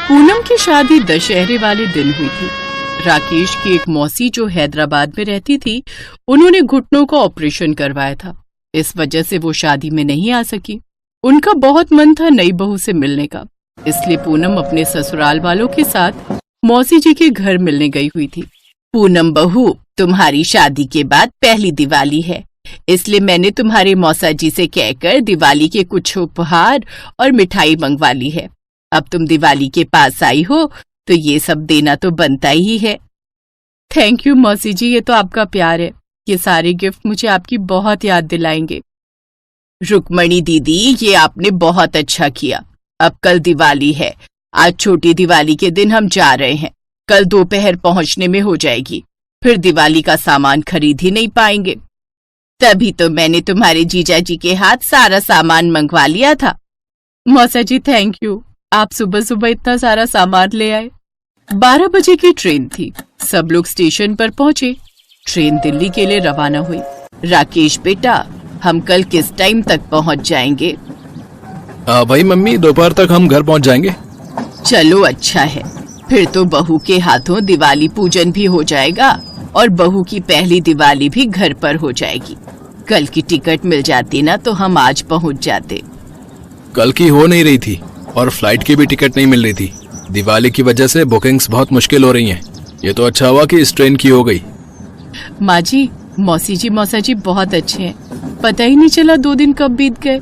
पूनम की शादी दशहरे वाले दिन हुई थी। राकेश की एक मौसी जो हैदराबाद में रहती थी, उन्होंने घुटनों का ऑपरेशन करवाया था। इस वजह से वो शादी में नहीं आ सकी। उनका बहुत मन था नई बहू से मिलने का, इसलिए पूनम अपने ससुराल वालों के साथ मौसी जी के घर मिलने गई हुई थी। पूनम बहू, तुम्हारी शादी के बाद पहली दिवाली है, इसलिए मैंने तुम्हारे मौसा जी से कहकर दिवाली के कुछ उपहार और मिठाई मंगवा ली है। अब तुम दिवाली के पास आई हो तो ये सब देना तो बनता ही है। थैंक यू मौसी जी, ये तो आपका प्यार है। ये सारे गिफ्ट मुझे आपकी बहुत याद दिलाएंगे। रुक्मणी दीदी, ये आपने बहुत अच्छा किया। अब कल दिवाली है, आज छोटी दिवाली के दिन हम जा रहे हैं। कल दोपहर पहुंचने में हो जाएगी, फिर दिवाली का सामान खरीद ही नहीं पाएंगे। तभी तो मैंने तुम्हारे जीजा जी के हाथ सारा सामान मंगवा लिया था। मौसा जी थैंक यू, आप सुबह सुबह इतना सारा सामान ले आए। 12 बजे की ट्रेन थी। सब लोग स्टेशन पर पहुंचे। ट्रेन दिल्ली के लिए रवाना हुई। राकेश बेटा, हम कल किस टाइम तक पहुंच जाएंगे? भाई मम्मी, दोपहर तक हम घर पहुंच जाएंगे। चलो अच्छा है, फिर तो बहू के हाथों दिवाली पूजन भी हो जाएगा और बहू की पहली दिवाली भी घर पर हो जाएगी। कल की टिकट मिल जाती ना तो हम आज पहुंच जाते। कल की हो नहीं रही थी और फ्लाइट की भी टिकट नहीं मिल रही थी। दिवाली की वजह से बुकिंग्स बहुत मुश्किल हो रही हैं। ये तो अच्छा हुआ कि इस ट्रेन की हो गई। माँ जी, मौसी जी, मौसा जी बहुत अच्छे हैं। पता ही नहीं चला 2 दिन कब बीत गए।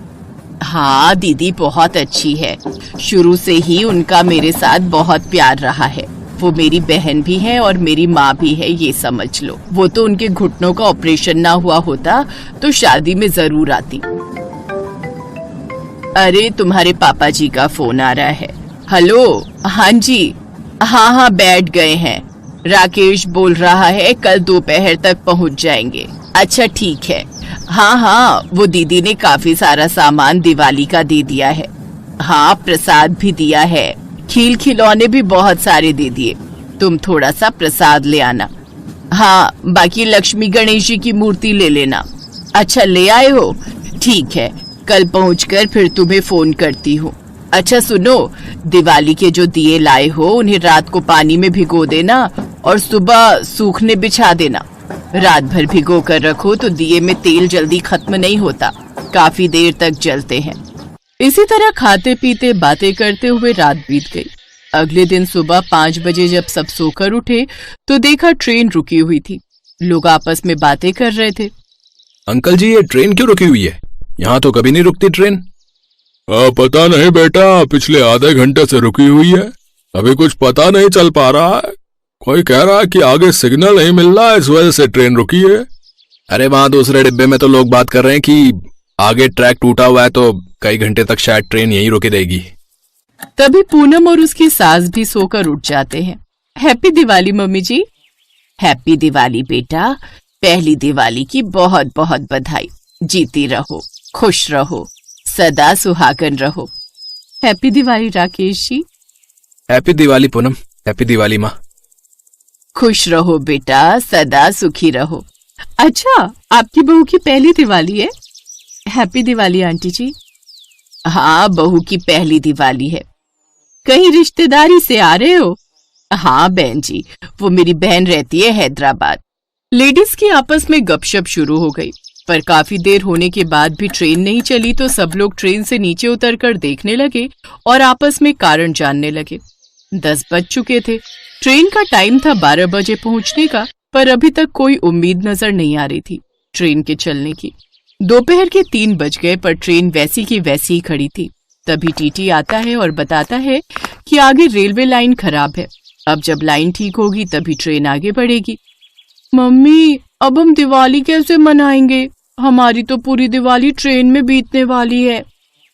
हाँ दीदी बहुत अच्छी है। शुरू से ही उनका मेरे साथ बहुत प्यार रहा है। वो मेरी बहन भी है और मेरी माँ भी है, ये समझ लो। वो तो उनके घुटनों का ऑपरेशन ना हुआ होता तो शादी में जरूर आती। अरे तुम्हारे पापा जी का फोन आ रहा है। हेलो, हाँ जी, हाँ बैठ गए हैं। राकेश बोल रहा है कल दोपहर तक पहुंच जाएंगे। अच्छा ठीक है। हाँ, वो दीदी ने काफी सारा सामान दिवाली का दे दिया है। हाँ, प्रसाद भी दिया है, खील खिलौने भी बहुत सारे दे दिए। तुम थोड़ा सा प्रसाद ले आना। हाँ, बाकी लक्ष्मी गणेश जी की मूर्ति ले लेना। अच्छा ले आए हो? ठीक है, कल पहुंचकर फिर तुम्हें फोन करती हूँ। अच्छा सुनो, दिवाली के जो दिए लाए हो उन्हें रात को पानी में भिगो देना और सुबह सूखने बिछा देना। रात भर भिगो कर रखो तो दिए में तेल जल्दी खत्म नहीं होता, काफी देर तक जलते हैं। इसी तरह खाते पीते बातें करते हुए रात बीत गई। अगले दिन सुबह 5 बजे जब सब सोकर उठे तो देखा ट्रेन रुकी हुई थी। लोग आपस में बातें कर रहे थे। अंकल जी, ये ट्रेन क्यों रुकी हुई है? यहाँ तो कभी नहीं रुकती ट्रेन। पता नहीं बेटा, पिछले आधे घंटे से रुकी हुई है। अभी कुछ पता नहीं चल पा रहा है। कोई कह रहा है कि आगे सिग्नल नहीं मिल रहा, इस वजह से ट्रेन रुकी है। अरे वहाँ दूसरे डिब्बे में तो लोग बात कर रहे हैं कि आगे ट्रैक टूटा हुआ है तो कई घंटे तक शायद ट्रेन यहीं रुकी रहेगी। तभी पूनम और उसकी सास भी सोकर उठ जाते हैं। हैप्पी दिवाली मम्मी जी। हैप्पी दिवाली बेटा, पहली दिवाली की बहुत बहुत बधाई। जीती रहो, खुश रहो, सदा सुहागन रहो। Happy Diwali Rakesh ji. Happy Diwali Poonam. Happy Diwali माँ। खुश रहो बेटा, सदा सुखी रहो। अच्छा, आपकी बहू की पहली दिवाली है? हैप्पी दिवाली आंटी जी। हाँ, बहू की पहली दिवाली है। कहीं रिश्तेदारी से आ रहे हो? हाँ बहन जी, वो मेरी बहन रहती है हैदराबाद। लेडीज की आपस में गपशप शुरू हो गई, पर काफी देर होने के बाद भी ट्रेन नहीं चली तो सब लोग ट्रेन से नीचे उतरकर देखने लगे और आपस में कारण जानने लगे। 10 बज चुके थे। ट्रेन का टाइम था 12 बजे पहुंचने का, पर अभी तक कोई उम्मीद नजर नहीं आ रही थी ट्रेन के चलने की। दोपहर के 3 बज गए पर ट्रेन वैसी की वैसी ही खड़ी थी। तभी टीटी आता है और बताता है कि आगे रेलवे लाइन खराब है। अब जब लाइन ठीक होगी तभी ट्रेन आगे बढ़ेगी। मम्मी, अब हम दिवाली कैसे मनाएंगे? हमारी तो पूरी दिवाली ट्रेन में बीतने वाली है।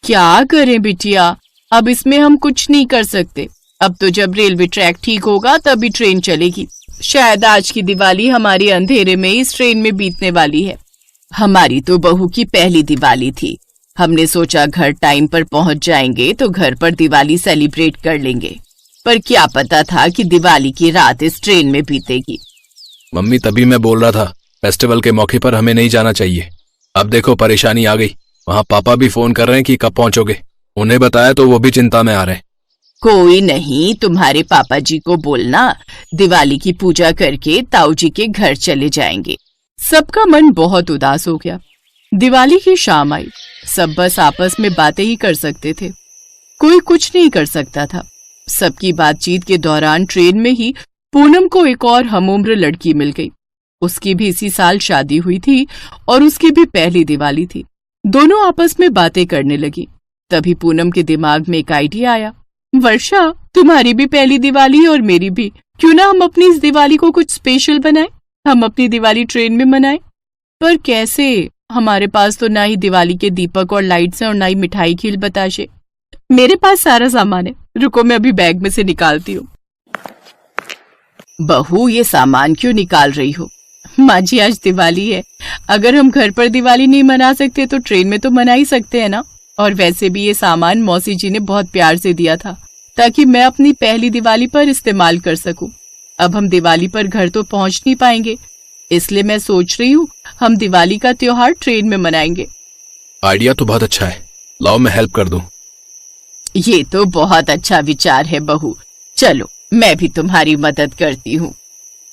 क्या करें बिटिया, अब इसमें हम कुछ नहीं कर सकते। अब तो जब रेलवे ट्रैक ठीक होगा तभी ट्रेन चलेगी। शायद आज की दिवाली हमारी अंधेरे में इस ट्रेन में बीतने वाली है। हमारी तो बहू की पहली दिवाली थी। हमने सोचा घर टाइम पर पहुंच जाएंगे तो घर पर दिवाली सेलिब्रेट कर लेंगे, पर क्या पता था कि दिवाली की रात इस ट्रेन में बीतेगी। मम्मी, तभी मैं बोल रहा था फेस्टिवल के मौके पर हमें नहीं जाना चाहिए। अब देखो परेशानी आ गई। वहाँ पापा भी फोन कर रहे हैं कि कब पहुंचोगे। उन्हें बताया तो वो भी चिंता में आ रहे। कोई नहीं, तुम्हारे पापा जी को बोलना दिवाली की पूजा करके ताऊ जी के घर चले जाएंगे। सबका मन बहुत उदास हो गया। दिवाली की शाम आई। सब बस आपस में बातें ही कर सकते थे, कोई कुछ नहीं कर सकता था। सबकी बातचीत के दौरान ट्रेन में ही पूनम को एक और हमउम्र लड़की मिल गई। उसकी भी इसी साल शादी हुई थी और उसकी भी पहली दिवाली थी। दोनों आपस में बातें करने लगी। तभी पूनम के दिमाग में एक आइडिया आया। वर्षा, तुम्हारी भी पहली दिवाली है और मेरी भी, क्यों ना हम अपनी इस दिवाली को कुछ स्पेशल बनाएं? हम अपनी दिवाली ट्रेन में मनाएं। पर कैसे? हमारे पास तो ना ही दिवाली के दीपक और लाइट्स हैं और ना ही मिठाई खील बताशे। मेरे पास सारा सामान है, रुको मैं अभी बैग में से निकालती हूँ। बहू, ये सामान क्यों निकाल रही हो? माँ जी, आज दिवाली है। अगर हम घर पर दिवाली नहीं मना सकते तो ट्रेन में तो मना ही सकते हैं ना। और वैसे भी ये सामान मौसी जी ने बहुत प्यार से दिया था ताकि मैं अपनी पहली दिवाली पर इस्तेमाल कर सकूं। अब हम दिवाली पर घर तो पहुंच नहीं पाएंगे, इसलिए मैं सोच रही हूँ हम दिवाली का त्योहार ट्रेन में मनाएंगे। आइडिया तो बहुत अच्छा है, लाओ मैं हेल्प कर दूं। ये तो बहुत अच्छा विचार है बहू, चलो मैं भी तुम्हारी मदद करती हूँ।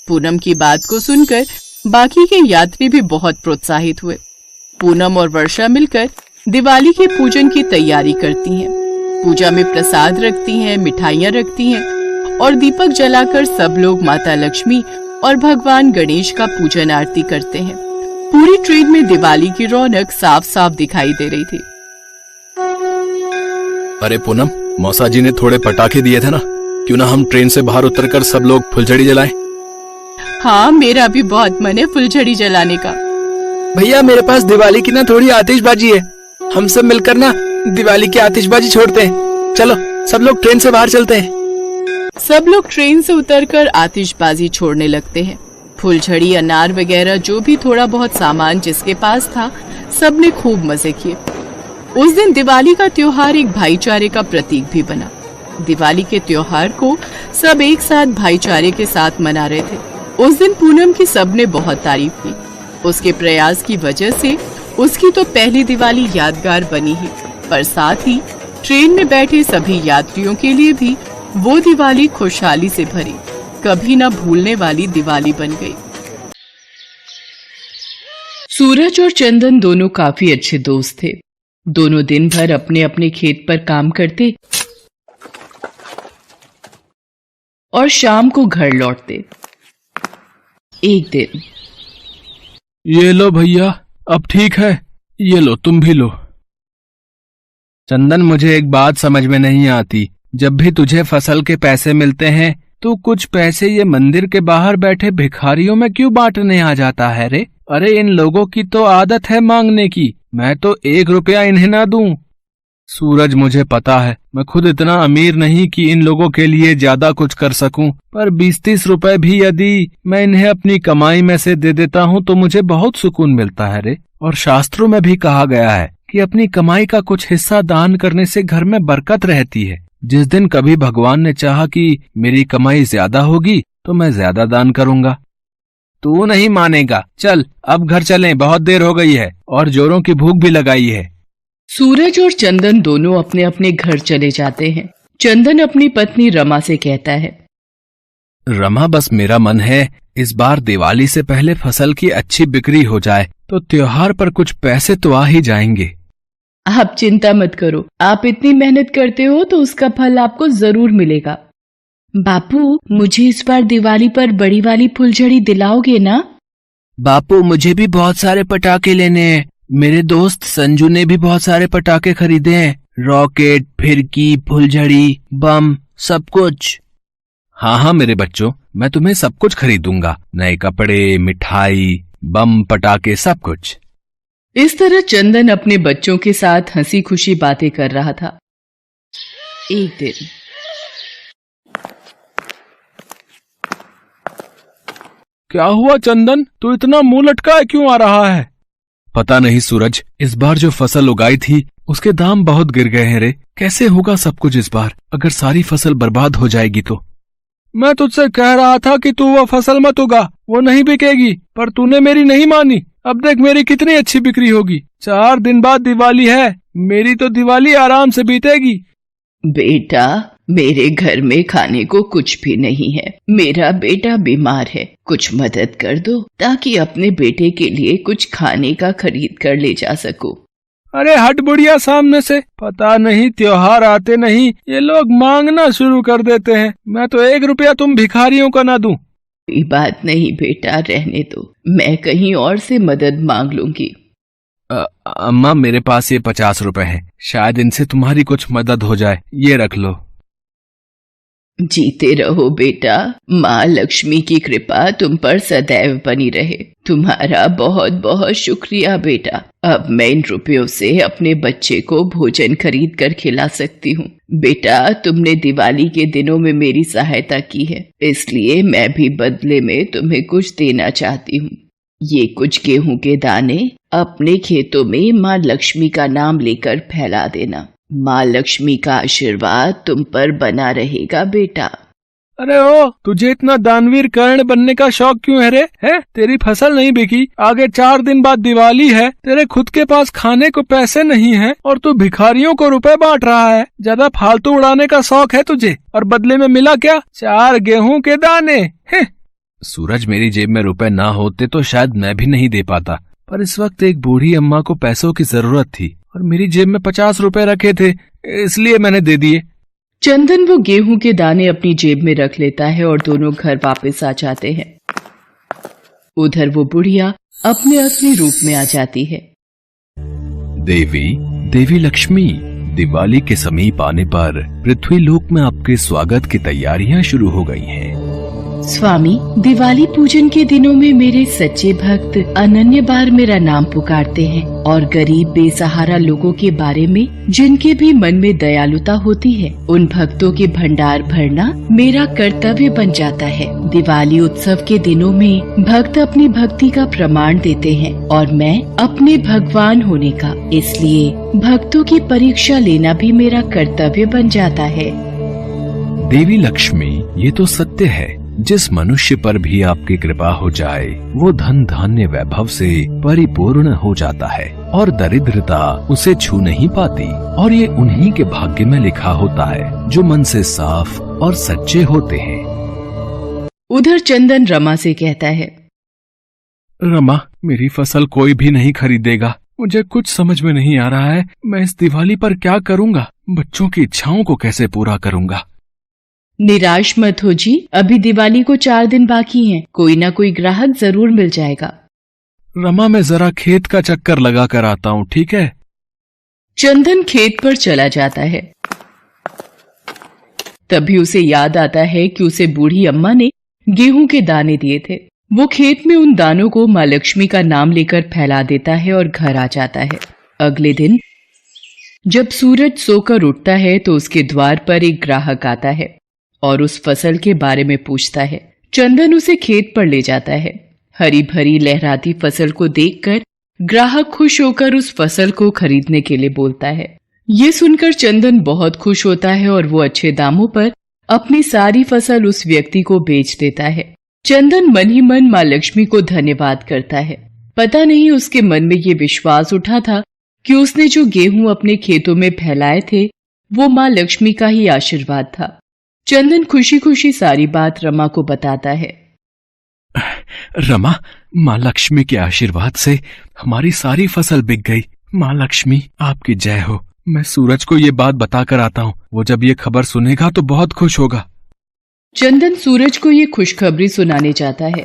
पूनम की बात को सुनकर बाकी के यात्री भी बहुत प्रोत्साहित हुए। पूनम और वर्षा मिलकर दिवाली के पूजन की तैयारी करती हैं। पूजा में प्रसाद रखती हैं, मिठाइयाँ रखती हैं और दीपक जलाकर सब लोग माता लक्ष्मी और भगवान गणेश का पूजन आरती करते हैं। पूरी ट्रेन में दिवाली की रौनक साफ साफ दिखाई दे रही थी। अरे पूनम, मौसा जी ने थोड़े पटाखे दिए थे ना, क्यों ना हम ट्रेन से बाहर उतरकर सब लोग फुलझड़ी जलाएं? हाँ, मेरा भी बहुत मन है फुलझड़ी जलाने का। भैया, मेरे पास दिवाली की ना थोड़ी आतिशबाजी है, हम सब मिलकर ना दिवाली की आतिशबाजी छोड़ते हैं। चलो सब लोग ट्रेन से बाहर चलते हैं। सब लोग ट्रेन से उतरकर आतिशबाजी छोड़ने लगते हैं। फुलझड़ी, अनार वगैरह जो भी थोड़ा बहुत सामान जिसके पास था, सबने खूब मजे किए। उस दिन दिवाली का त्योहार एक भाईचारे का प्रतीक भी बना। दिवाली के त्योहार को सब एक साथ भाईचारे के साथ मना रहे थे। उस दिन पूनम की सबने बहुत तारीफ की। उसके प्रयास की वजह से उसकी तो पहली दिवाली यादगार बनी ही, पर साथ ही ट्रेन में बैठे सभी यात्रियों के लिए भी वो दिवाली खुशहाली से भरी, कभी न भूलने वाली दिवाली बन गई। सूरज और चंदन दोनों काफी अच्छे दोस्त थे। दोनों दिन भर अपने अपने खेत पर काम करते और शाम को घर लौटते। एक दिन, ये लो भैया, अब ठीक है, ये लो तुम भी लो। चंदन, मुझे एक बात समझ में नहीं आती, जब भी तुझे फसल के पैसे मिलते हैं तो कुछ पैसे ये मंदिर के बाहर बैठे भिखारियों में क्यों बांटने आ जाता है रे? अरे इन लोगों की तो आदत है मांगने की, मैं तो 1 रुपया इन्हें ना दूं। सूरज, मुझे पता है मैं खुद इतना अमीर नहीं कि इन लोगों के लिए ज्यादा कुछ कर सकूं, पर 20-30 रुपए भी यदि मैं इन्हें अपनी कमाई में से दे देता हूं तो मुझे बहुत सुकून मिलता है रे। और शास्त्रों में भी कहा गया है कि अपनी कमाई का कुछ हिस्सा दान करने से घर में बरकत रहती है। जिस दिन कभी भगवान ने चाहा कि मेरी कमाई ज्यादा होगी तो मैं ज्यादा दान करूंगा। तू नहीं मानेगा, चल अब घर चलें, बहुत देर हो गई है और जोरों की भूख भी लगाई है। सूरज और चंदन दोनों अपने अपने घर चले जाते हैं। चंदन अपनी पत्नी रमा से कहता है, रमा, बस मेरा मन है इस बार दिवाली से पहले फसल की अच्छी बिक्री हो जाए तो त्योहार पर कुछ पैसे तो आ ही जाएंगे। आप चिंता मत करो, आप इतनी मेहनत करते हो तो उसका फल आपको जरूर मिलेगा। बापू, मुझे इस बार दिवाली पर बड़ी वाली फुलझड़ी दिलाओगे ना? बापू, मुझे भी बहुत सारे पटाखे लेने हैं। मेरे दोस्त संजू ने भी बहुत सारे पटाखे खरीदे हैं, रॉकेट, फिरकी, फुलझड़ी, बम, सब कुछ। हाँ हाँ मेरे बच्चों, मैं तुम्हें सब कुछ खरीदूंगा, नए कपड़े, मिठाई, बम, पटाखे, सब कुछ। इस तरह चंदन अपने बच्चों के साथ हंसी खुशी बातें कर रहा था। एक दिन, क्या हुआ चंदन, तू इतना मुंह लटकाए क्यों आ रहा है? पता नहीं सूरज, इस बार जो फसल उगाई थी उसके दाम बहुत गिर गए हैं रे। कैसे होगा सब कुछ इस बार? अगर सारी फसल बर्बाद हो जाएगी तो? मैं तुझसे कह रहा था कि तू वो फसल मत उगा, वो नहीं बिकेगी, पर तूने मेरी नहीं मानी। अब देख मेरी कितनी अच्छी बिक्री होगी। 4 दिन बाद दिवाली है, मेरी तो दिवाली आराम से बीतेगी। बेटा, मेरे घर में खाने को कुछ भी नहीं है। मेरा बेटा बीमार है, कुछ मदद कर दो ताकि अपने बेटे के लिए कुछ खाने का खरीद कर ले जा सकूं। अरे हट बुढ़िया सामने से, पता नहीं त्योहार आते नहीं ये लोग मांगना शुरू कर देते हैं। मैं तो 1 रुपया तुम भिखारियों का ना दूं। कोई बात नहीं बेटा, रहने दो, मैं कहीं और से मदद मांग लूंगी। अम्मा मेरे पास ये 50 रुपए हैं, शायद इनसे तुम्हारी कुछ मदद हो जाए, ये रख लो। जीते रहो बेटा, माँ लक्ष्मी की कृपा तुम पर सदैव बनी रहे। तुम्हारा बहुत बहुत शुक्रिया बेटा। अब मैं इन रुपयों से अपने बच्चे को भोजन खरीद कर खिला सकती हूँ। बेटा, तुमने दिवाली के दिनों में मेरी सहायता की है, इसलिए मैं भी बदले में तुम्हें कुछ देना चाहती हूँ। ये कुछ गेहूं के दाने अपने खेतों में माँ लक्ष्मी का नाम लेकर फैला देना। माँ लक्ष्मी का आशीर्वाद तुम पर बना रहेगा बेटा। अरे ओ, तुझे इतना दानवीर कर्ण बनने का शौक क्यों है रे? है तेरी फसल नहीं बिकी, आगे 4 दिन बाद दिवाली है, तेरे खुद के पास खाने को पैसे नहीं है और तू भिखारियों को रुपए बांट रहा है। ज्यादा फालतू उड़ाने का शौक है तुझे, और बदले में मिला क्या? 4 गेहूं के दाने। है सूरज, मेरी जेब में रुपए ना होते तो शायद मैं भी नहीं दे पाता, पर इस वक्त एक बूढ़ी अम्मा को पैसों की जरूरत थी और मेरी जेब में 50 रुपए रखे थे, इसलिए मैंने दे दिए। चंदन वो गेहूं के दाने अपनी जेब में रख लेता है और दोनों घर वापस आ जाते हैं। उधर वो बुढ़िया अपने असली रूप में आ जाती है। देवी लक्ष्मी, दिवाली के समीप आने पर पृथ्वी लोक में आपके स्वागत की तैयारियां शुरू हो गई हैं। स्वामी, दिवाली पूजन के दिनों में मेरे सच्चे भक्त अनन्य बार मेरा नाम पुकारते हैं और गरीब बेसहारा लोगों के बारे में जिनके भी मन में दयालुता होती है, उन भक्तों के भंडार भरना मेरा कर्तव्य बन जाता है। दिवाली उत्सव के दिनों में भक्त अपनी भक्ति का प्रमाण देते हैं और मैं अपने भगवान होने का, इसलिए भक्तों की परीक्षा लेना भी मेरा कर्तव्य बन जाता है। देवी लक्ष्मी, ये तो सत्य है, जिस मनुष्य पर भी आपकी कृपा हो जाए वो धन धान्य वैभव से परिपूर्ण हो जाता है और दरिद्रता उसे छू नहीं पाती, और ये उन्हीं के भाग्य में लिखा होता है जो मन से साफ और सच्चे होते हैं। उधर चंदन रमा से कहता है, रमा, मेरी फसल कोई भी नहीं खरीदेगा। मुझे कुछ समझ में नहीं आ रहा है, मैं इस दिवाली पर क्या करूँगा? बच्चों की इच्छाओं को कैसे पूरा करूँगा? निराश मत हो जी, अभी दिवाली को 4 दिन बाकी हैं, कोई ना कोई ग्राहक जरूर मिल जाएगा। रमा, मैं जरा खेत का चक्कर लगा कर आता हूँ, ठीक है? चंदन खेत पर चला जाता है। तभी उसे याद आता है कि उसे बूढ़ी अम्मा ने गेहूं के दाने दिए थे। वो खेत में उन दानों को माँ लक्ष्मी का नाम लेकर फैला देता है और घर आ जाता है। अगले दिन जब सूरज सोकर उठता है तो उसके द्वार पर एक ग्राहक आता है और उस फसल के बारे में पूछता है। चंदन उसे खेत पर ले जाता है। हरी भरी लहराती फसल को देखकर ग्राहक खुश होकर उस फसल को खरीदने के लिए बोलता है। ये सुनकर चंदन बहुत खुश होता है और वो अच्छे दामों पर अपनी सारी फसल उस व्यक्ति को बेच देता है। चंदन मन ही मन माँ लक्ष्मी को धन्यवाद करता है। पता नहीं उसके मन में ये विश्वास उठा था कि उसने जो गेहूं अपने खेतों में फैलाए थे वो माँ लक्ष्मी का ही आशीर्वाद था। चंदन खुशी खुशी सारी बात रमा को बताता है। रमा, माँ लक्ष्मी के आशीर्वाद से हमारी सारी फसल बिक गई। माँ लक्ष्मी, आपकी जय हो। मैं सूरज को ये बात बताकर आता हूँ, वो जब ये खबर सुनेगा तो बहुत खुश होगा। चंदन सूरज को ये खुशखबरी सुनाने जाता है।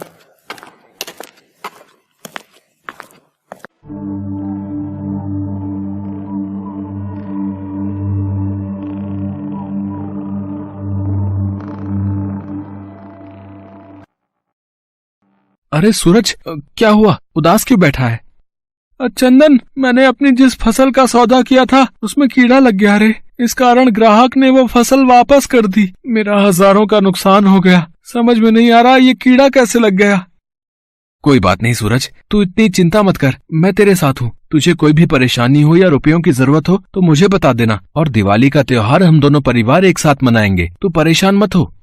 अरे सूरज, क्या हुआ? उदास क्यों बैठा है? चंदन, मैंने अपनी जिस फसल का सौदा किया था उसमें कीड़ा लग गया रे। इस कारण ग्राहक ने वो फसल वापस कर दी। मेरा हजारों का नुकसान हो गया। समझ में नहीं आ रहा ये कीड़ा कैसे लग गया। कोई बात नहीं सूरज, तू इतनी चिंता मत कर, मैं तेरे साथ हूँ। तुझे कोई भी परेशानी हो या रुपयों की जरूरत हो तो मुझे बता देना, और दिवाली का त्योहार हम दोनों परिवार एक साथ मनाएंगे। तू परेशान मत हो।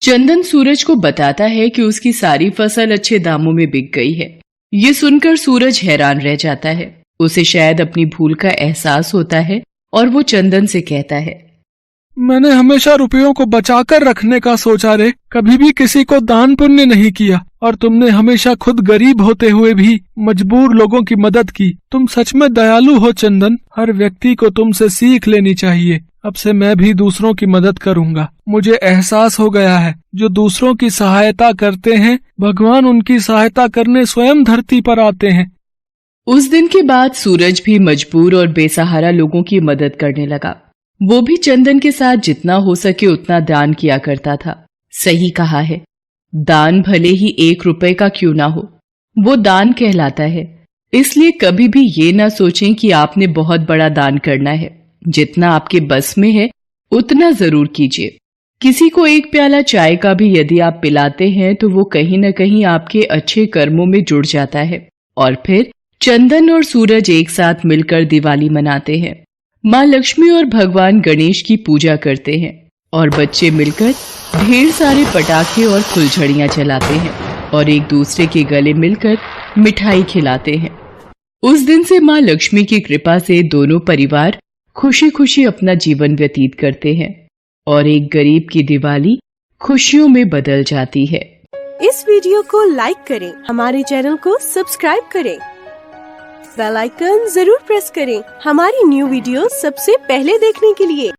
चंदन सूरज को बताता है कि उसकी सारी फसल अच्छे दामों में बिक गई है। ये सुनकर सूरज हैरान रह जाता है। उसे शायद अपनी भूल का एहसास होता है और वो चंदन से कहता है, मैंने हमेशा रुपयों को बचाकर रखने का सोचा रे, कभी भी किसी को दान पुण्य नहीं किया। और तुमने हमेशा खुद गरीब होते हुए भी मजबूर लोगों की मदद की। तुम सच में दयालु हो चंदन। हर व्यक्ति को तुमसे सीख लेनी चाहिए। अब से मैं भी दूसरों की मदद करूंगा। मुझे एहसास हो गया है, जो दूसरों की सहायता करते हैं, भगवान उनकी सहायता करने स्वयं धरती पर आते हैं। उस दिन के बाद सूरज भी मजबूर और बेसहारा लोगों की मदद करने लगा। वो भी चंदन के साथ जितना हो सके उतना दान किया करता था। सही कहा है, दान भले ही 1 रुपए का क्यों ना हो, वो दान कहलाता है। इसलिए कभी भी ये ना सोचें कि आपने बहुत बड़ा दान करना है। जितना आपके बस में है उतना जरूर कीजिए। किसी को 1 प्याला चाय का भी यदि आप पिलाते हैं तो वो कहीं न कहीं आपके अच्छे कर्मों में जुड़ जाता है। और फिर चंदन और सूरज एक साथ मिलकर दिवाली मनाते हैं। माँ लक्ष्मी और भगवान गणेश की पूजा करते हैं और बच्चे मिलकर ढेर सारे पटाखे और फुलझड़ियां जलाते हैं और एक दूसरे के गले मिलकर मिठाई खिलाते हैं। उस दिन से माँ लक्ष्मी की कृपा से दोनों परिवार खुशी खुशी अपना जीवन व्यतीत करते हैं और एक गरीब की दिवाली खुशियों में बदल जाती है। इस वीडियो को लाइक करें, हमारे चैनल को सब्सक्राइब करें, बेल आइकन जरूर प्रेस करें हमारी न्यू वीडियो सबसे पहले देखने के लिए।